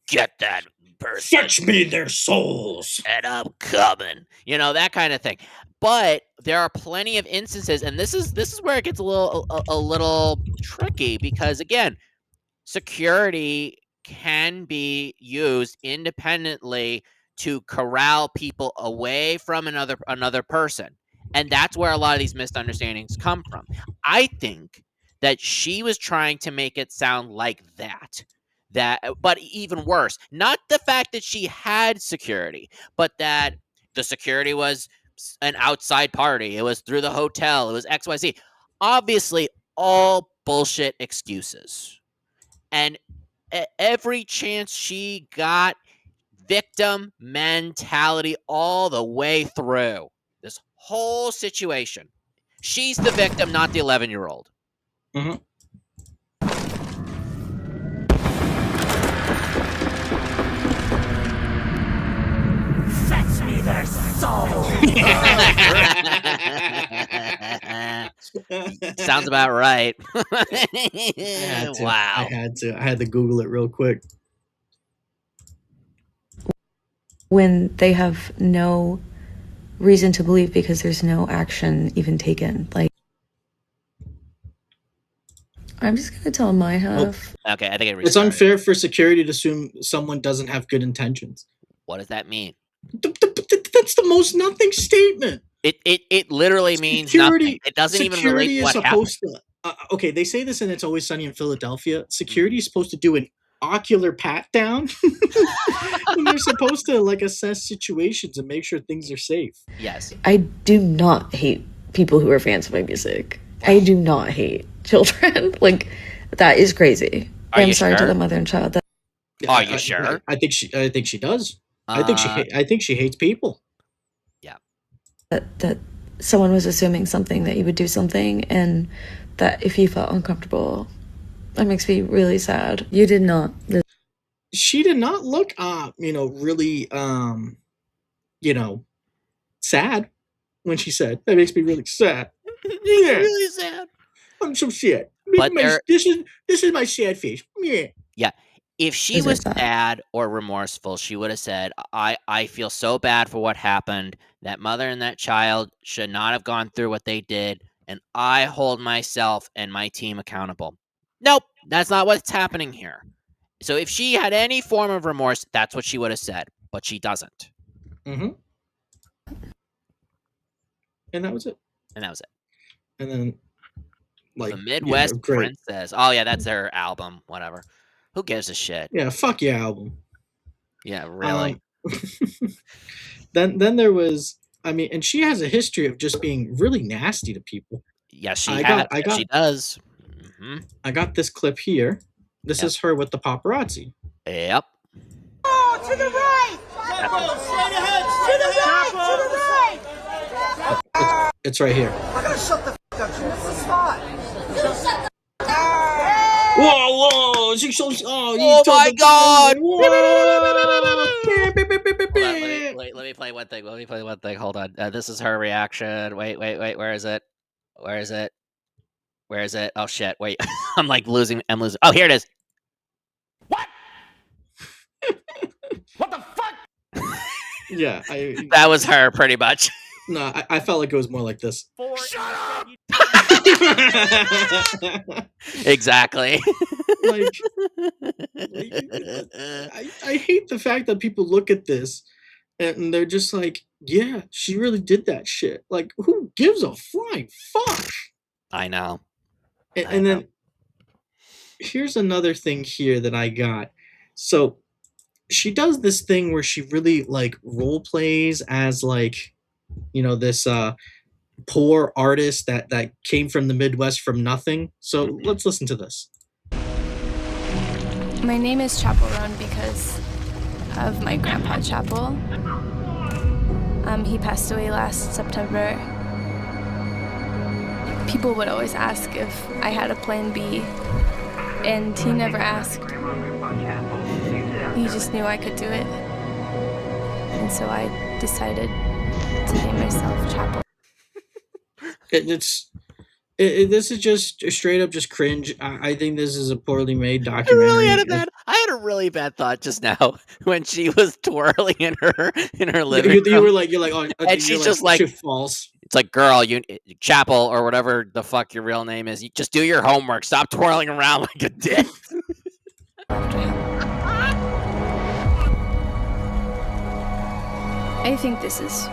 get that person. Fetch me their souls. And I'm coming. You know, that kind of thing. But there are plenty of instances, and this is where it gets a little tricky, because again, security can be used independently to corral people away from another person. And that's where a lot of these misunderstandings come from. I think that she was trying to make it sound like that. But even worse, not the fact that she had security, but that the security was an outside party. It was through the hotel. It was XYZ. Obviously, all bullshit excuses. And every chance she got, victim mentality all the way through this whole situation. She's the victim, not the 11-year-old. Mm-hmm. Fetch me their soul. Sounds about right. Wow. I had to Google it real quick. When they have no reason to believe because there's no action even taken. Like, I'm just gonna tell my half. Okay, I think it It's restarted. unfair for security to assume someone doesn't have good intentions. What does that mean? That's the most nothing statement. It literally means nothing. It doesn't even relate to what happened. Okay, they say this, and It's Always Sunny in Philadelphia. Security is supposed to do an ocular pat down, and they're supposed to like assess situations and make sure things are safe. Yes. I do not hate people who are fans of my music. I do not hate children. Like, that is crazy. Are I'm you sorry to sure? the mother and child. Are you sure? I think she does. I think she hates people. That someone was assuming something, that you would do something, and that if you felt uncomfortable, that makes me really sad. You did not. She did not look, really, sad when she said, "That makes me really sad." Yeah. Really sad. I'm so sad. But This is my sad face. Yeah. If she Is it was that? sad or remorseful, she would have said, I feel so bad for what happened. That mother and that child should not have gone through what they did, and I hold myself and my team accountable. Nope, that's not what's happening here. So if she had any form of remorse, that's what she would have said, but she doesn't. Mm-hmm. And that was it. And that was it. And then, The like, Midwest great. Princess. Oh yeah, that's their album. Whatever. Who gives a shit? Yeah, fuck yeah, album. Yeah, really. Then there was, I mean, and she has a history of just being really nasty to people. Yes, she I has. got I Yes, she got does. Hmm. I got this clip here. This Yep. is her with the paparazzi. Yep. To the right! Straight ahead! To the right! To the right! It's right here. I gotta shut the up, Jim. This is fine. Whoa, whoa! She shows. Oh, Oh my God! Whoa! Let me play one thing. Let me play one thing. Hold on. This is her reaction. Wait. Where is it? Where is it? Where is it? Oh shit! Wait, I'm losing. Oh, here it is. What? What the fuck? Yeah, That was her, pretty much. no, I felt like it was more like this. Shut up! Exactly. like I hate the fact that people look at this and they're just like, yeah, she really did that shit. Like, who gives a flying fuck? I know. And then here's another thing here that I got. So she does this thing where she really like role plays as like, this poor artist that came from the Midwest from nothing. So let's listen to this. My name is Chappell Roan because of my grandpa Chappell. He passed away last September. People would always ask if I had a plan B, and he never asked. He just knew I could do it. And so I decided to name myself Chappell. This is just straight up just cringe. I think this is a poorly made documentary. I had a really bad thought just now when she was twirling in her living room. You're like, oh, and she's just like, false. It's like, girl, Chappell or whatever the fuck your real name is. You just do your homework. Stop twirling around like a dick. I think this is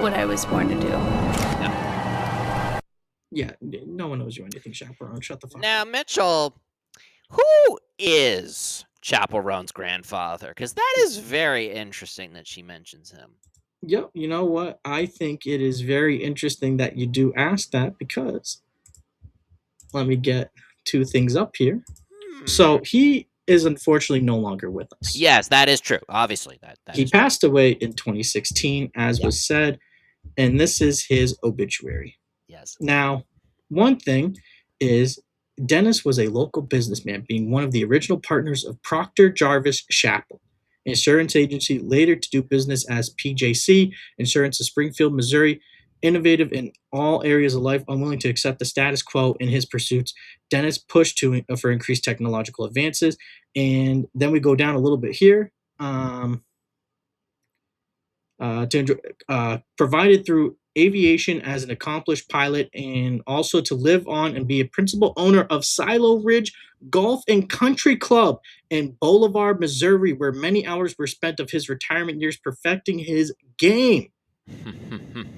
what I was born to do. Yeah, no one knows you anything, Chappell Roan. Shut the fuck Now, up. Mitchell, who is Chappell Roan's grandfather? Because that is very interesting that she mentions him. Yep, you know what? I think it is very interesting that you do ask that because let me get two things up here. So he is unfortunately no longer with us. Yes, that is true. Obviously, that he passed away in 2016, as was said, and this is his obituary. Yes. Now, one thing is Dennis was a local businessman, being one of the original partners of Proctor Jarvis Chappell, an insurance agency, later to do business as PJC Insurance of Springfield, Missouri. Innovative in all areas of life, unwilling to accept the status quo in his pursuits, Dennis pushed for increased technological advances. And then we go down a little bit here. Provided through aviation as an accomplished pilot, and also to live on and be a principal owner of Silo Ridge Golf and Country Club in Bolivar, Missouri, where many hours were spent of his retirement years perfecting his game.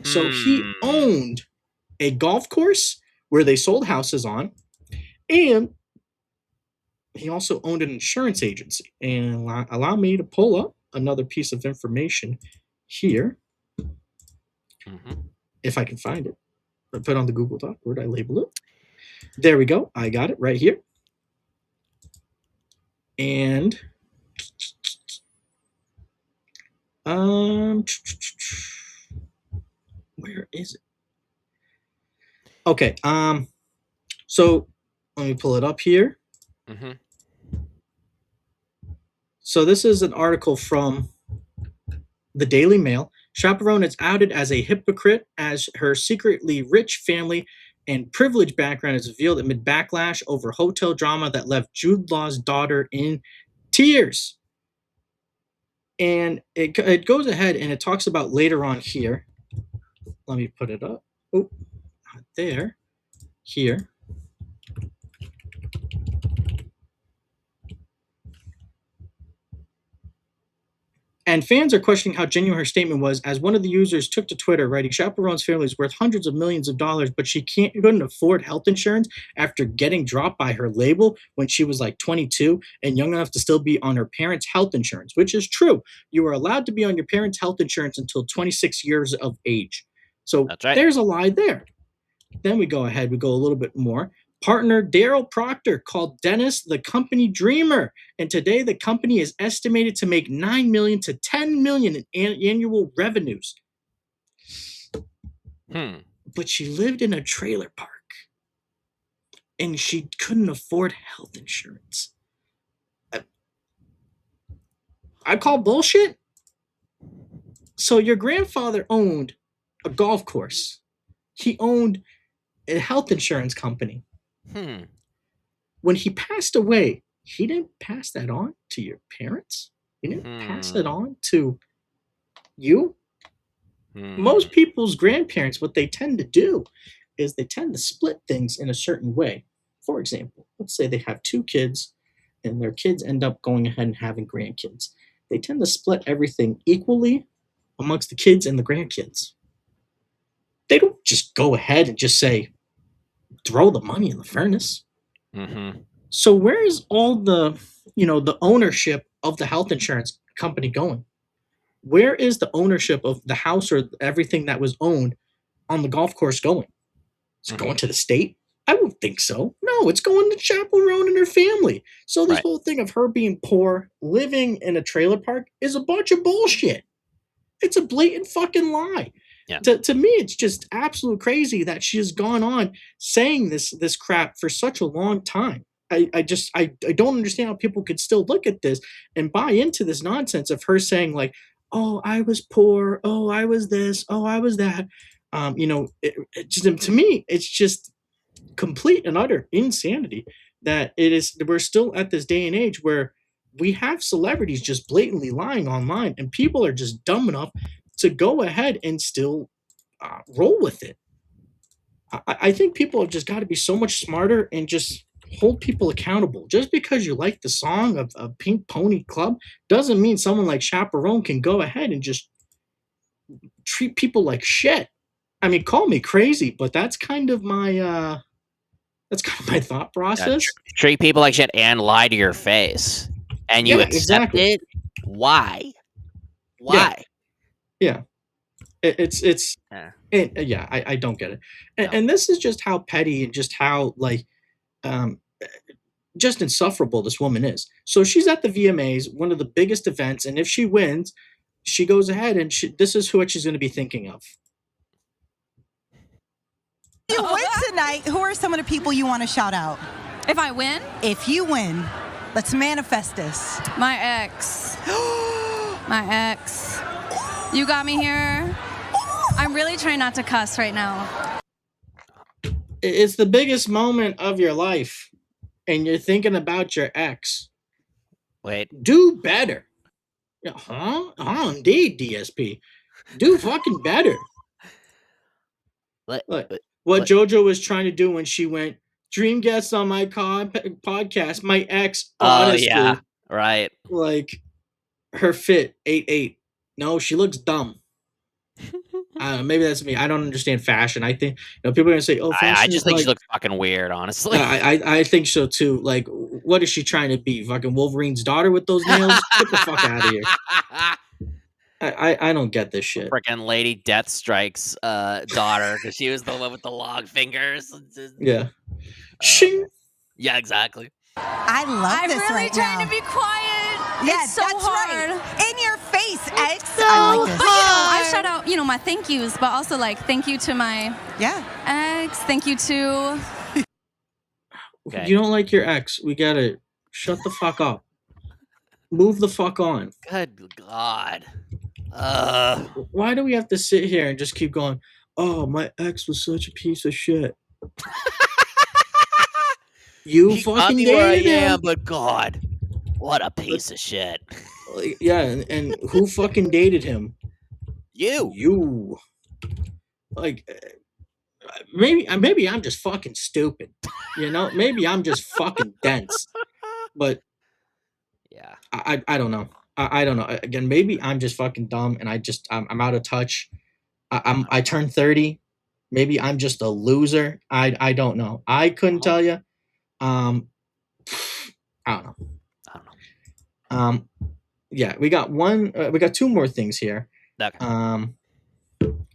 So he owned a golf course where they sold houses on, and he also owned an insurance agency. And allow me to pull up another piece of information here. If I can find it. I put it on the Google Doc. Where did I label it? There we go. I got it right here. And where is it? Okay. So let me pull it up here. So this is an article from the Daily Mail. Chappell Roan is outed as a hypocrite as her secretly rich family and privileged background is revealed amid backlash over hotel drama that left Jude Law's daughter in tears. And it goes ahead and it talks about later on here. Let me put it up. Oh, not there. Here. And fans are questioning how genuine her statement was, as one of the users took to Twitter, writing, Chappell Roan's family is worth hundreds of millions of dollars, but she couldn't afford health insurance after getting dropped by her label when she was like 22 and young enough to still be on her parents' health insurance, which is true. You are allowed to be on your parents' health insurance until 26 years of age. So That's right. there's a lie there. Then we go ahead, we go a little bit more. Partner Daryl Proctor called Dennis the company dreamer, and today the company is estimated to make $9 million to $10 million in annual revenues. But she lived in a trailer park, and she couldn't afford health insurance. I call bullshit. So your grandfather owned a golf course. He owned a health insurance company. When he passed away, he didn't pass that on to your parents. He didn't pass it on to you. Most people's grandparents, what they tend to do is they tend to split things in a certain way. For example, let's say they have 2 kids and their kids end up going ahead and having grandkids. They tend to split everything equally amongst the kids and the grandkids. They don't just go ahead and just say, throw the money in the furnace. So where is all the, the ownership of the health insurance company going? Where is the ownership of the house or everything that was owned on the golf course going? Is it going to the state? I don't think so. No, it's going to Chappell Roan and her family. So this whole thing of her being poor, living in a trailer park is a bunch of bullshit. It's a blatant fucking lie. Yeah. To me, it's just absolute crazy that she has gone on saying this crap for such a long time. I don't understand how people could still look at this and buy into this nonsense of her saying like, oh, I was poor. Oh, I was this. Oh, I was that. To me, it's just complete and utter insanity that we're still at this day and age where we have celebrities just blatantly lying online and people are just dumb enough to go ahead and still roll with it. I think people have just got to be so much smarter and just hold people accountable. Just because you like the song of Pink Pony Club doesn't mean someone like Chappell Roan can go ahead and just treat people like shit. I mean, call me crazy, but that's kind of my thought process. Treat people like shit and lie to your face, and you accept it. Why? Yeah. I don't get it. And this is just how petty and just how just insufferable this woman is. So she's at the VMAs, one of the biggest events, and if she wins, she goes ahead and this is what she's going to be thinking of. You win tonight. Who are some of the people you want to shout out? If I win? If you win, let's manifest this. My ex. My ex. You got me here. I'm really trying not to cuss right now. It's the biggest moment of your life, and you're thinking about your ex. Wait. Do better. Indeed, DSP. Do fucking better. What JoJo was trying to do when she went, dream guest on my podcast, my ex, honestly. Oh, yeah. Right. Like, her fit, 8'8". No, she looks dumb. Maybe that's me. I don't understand fashion. I think people are gonna say, "Oh, fashion." I just think she looks fucking weird, honestly. I think so too. Like, what is she trying to be? Fucking Wolverine's daughter with those nails? Get the fuck out of here. I don't get this shit. Freaking Lady Deathstrike's daughter, because she was the one with the long fingers. Yeah. Shing. Yeah, exactly. I love this right now. I'm really trying to be quiet. Yeah, it's so that's hard. Right. In your face, ex. So I like this. But I shout out, my thank yous, but also thank you to my ex. Thank you to. Okay. You don't like your ex. We gotta shut the fuck up. Move the fuck on. Good God. Why do we have to sit here and just keep going, oh, my ex was such a piece of shit? You fucking dated him. Yeah, but God, what a piece of shit. Yeah, and who fucking dated him? You. Like, maybe I'm just fucking stupid. Maybe I'm just fucking dense. But yeah, I don't know. I don't know. Again, maybe I'm just fucking dumb and I'm out of touch. I turned 30. Maybe I'm just a loser. I don't know. I couldn't tell you. I don't know. I don't know. Yeah, we got two more things here. Okay.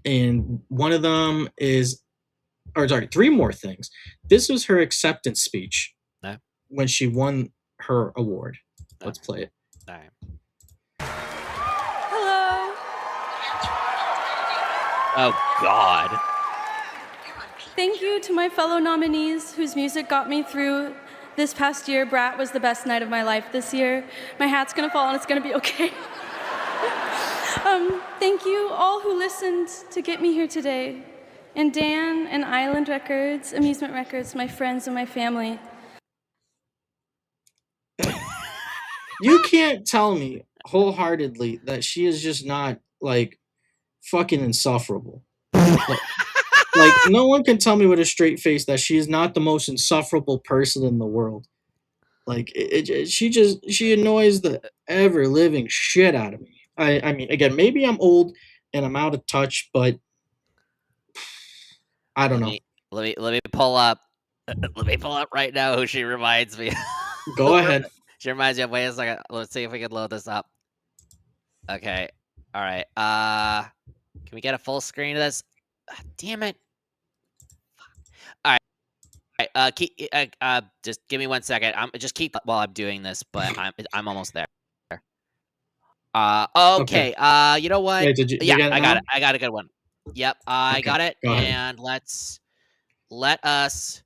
And one of them is, or sorry, three more things. This was her acceptance speech No. when she won her award. Let's Okay. play it. All right. Hello. Oh God. Thank you to my fellow nominees whose music got me through this past year. Brat was the best night of my life this year. My hat's gonna fall and it's gonna be okay. Thank you all who listened to get me here today. And Dan and Island Records, Amusement Records, my friends and my family. You can't tell me wholeheartedly that she is just not like fucking insufferable. Like no one can tell me with a straight face that she is not the most insufferable person in the world. Like she annoys the ever living shit out of me. I mean, again, maybe I'm old and I'm out of touch, but I don't know. Let me pull up. Let me pull up right now who she reminds me. Go ahead. She reminds me of. Wait a second. Let's see if we can load this up. Okay. All right. Can we get a full screen of this? Damn it. All right. All right. Just give me 1 second. Just keep while I'm doing this, but I'm almost there. Okay. You know what? Wait, did you Yeah, get it I got now? it. I got a good one. Yep, I Okay, got it. go ahead. And let us.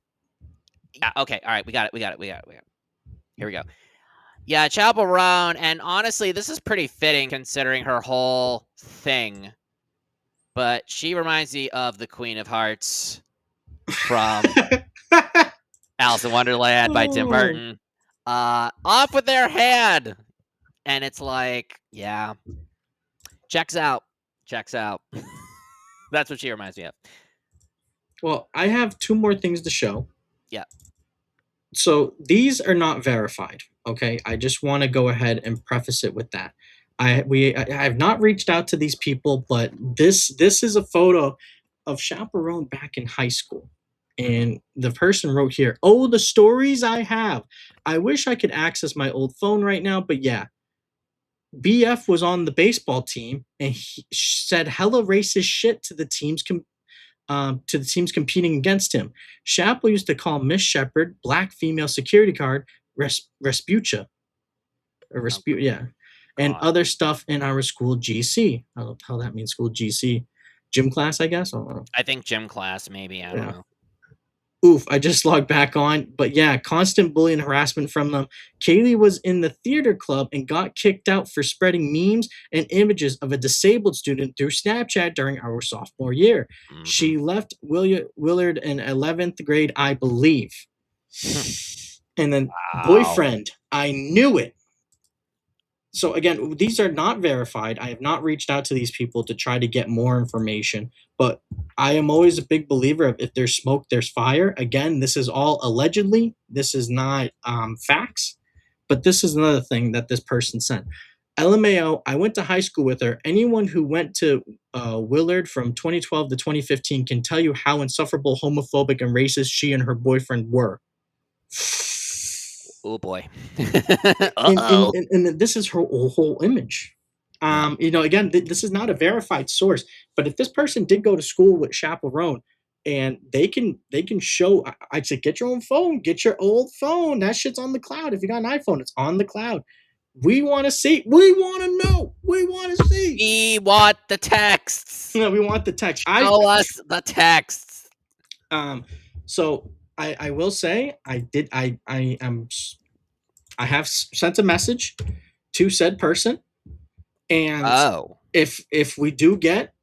Yeah. Okay. All right. We got it. Here we go. Yeah, Chappell Roan, and honestly, this is pretty fitting considering her whole thing. But she reminds me of the Queen of Hearts from Alice in Wonderland by Tim Burton. Off with their head, and it's like, yeah, checks out. That's what she reminds me of. Well, I have two more things to show. Yeah. So these are not verified. Okay, I just want to go ahead and preface it with that. I have not reached out to these people, but this is a photo of Chappell Roan back in high school, and the person wrote here, "Oh, the stories I have. I wish I could access my old phone right now, but yeah." BF was on the baseball team, and he said hella racist shit to the teams competing against him. Chappell used to call Miss Shepherd, black female security guard, Resputia. Yeah. And other stuff in our school GC. I don't know how that means, school GC. Gym class, I guess? I don't know. I think gym class, maybe. I don't know. Oof, I just logged back on. But yeah, constant bullying and harassment from them. Kaylee was in the theater club and got kicked out for spreading memes and images of a disabled student through Snapchat during our sophomore year. Mhm. She left Willard in 11th grade, I believe. And then boyfriend, I knew it. So again, these are not verified. I have not reached out to these people to try to get more information, but I am always a big believer of if there's smoke, there's fire. Again, this is all allegedly. This is not facts, but this is another thing that this person sent. LMAO, I went to high school with her. Anyone who went to Willard from 2012 to 2015 can tell you how insufferable, homophobic, and racist she and her boyfriend were. Oh boy. And this is her whole image. Again, this is not a verified source, but if this person did go to school with Chappell Roan, and they can show, I'd say, get your own phone, get your old phone. That shit's on the cloud. If you got an iPhone, it's on the cloud. We want to see. We want to know. We want to see. We want the texts. No, we want the text. Show us the texts. So I will say I have sent a message to said person, and if we do get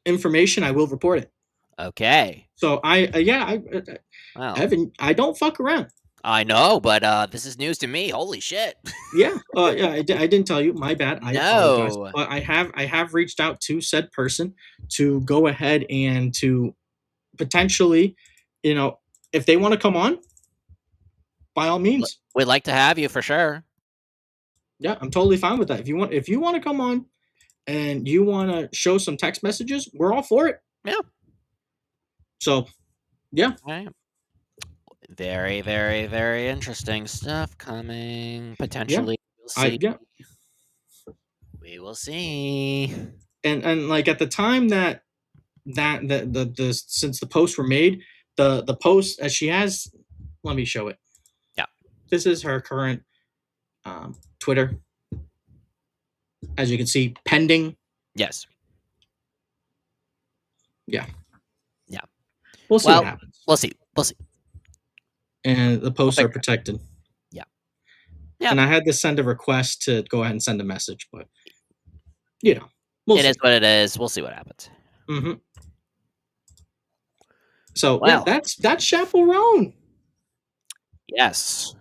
information, I will report it. Okay. So Evan, I don't fuck around. I know, but this is news to me. Holy shit. Yeah. I didn't tell you. My bad. I apologize. But I have reached out to said person to go ahead and to potentially, if they want to come on, by all means. We'd like to have you for sure. Yeah, I'm totally fine with that. If you want to come on and you want to show some text messages, we're all for it. Yeah. So, yeah. All right. Very, very, very interesting stuff coming. Potentially, we'll see. Yeah. We will see. And like at the time that the since the posts were made, the post as she has, let me show it. Yeah. This is her current Twitter. As you can see, pending. Yes. Yeah. Yeah. We'll see what happens. We'll see. We'll see. And the posts are protected. Yeah. Yeah. And I had to send a request to go ahead and send a message, but we'll see. Is what it is. We'll see what happens. Mm-hmm. So that's Chappell Roan. Yes.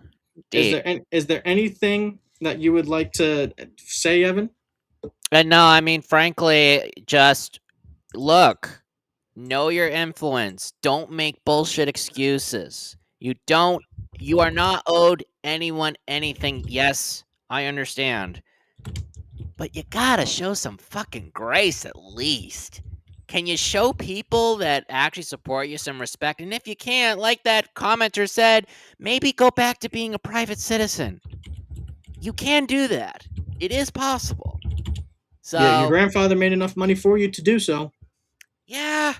Is there anything that you would like to say, Evan? No, I mean, frankly, just look, know your influence. Don't make bullshit excuses. You are not owed anyone anything. Yes, I understand. But you gotta show some fucking grace at least. Can you show people that actually support you some respect? And if you can't, like that commenter said, maybe go back to being a private citizen. You can do that. It is possible. So yeah, your grandfather made enough money for you to do so. Yeah.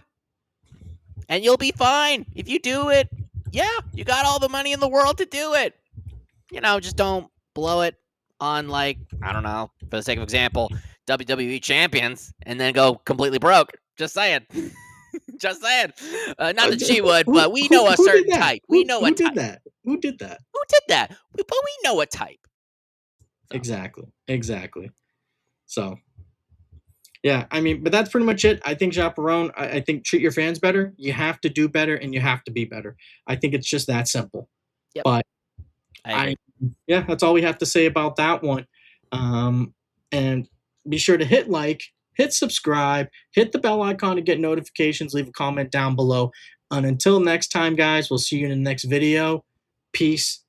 And you'll be fine if you do it. Yeah, you got all the money in the world to do it. Just don't blow it on, like, I don't know, for the sake of example, WWE champions and then go completely broke. Just saying. Just saying. Not that she would, but we know a certain type. We know a type. Who did that? Who did that? But we know a type. So. Exactly. So, yeah, I mean, but that's pretty much it. I think Chappell Roan, I think treat your fans better. You have to do better and you have to be better. I think it's just that simple. Yep. But I that's all we have to say about that one. And be sure to hit like, hit subscribe, hit the bell icon to get notifications, leave a comment down below. And until next time, guys, we'll see you in the next video. Peace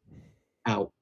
out.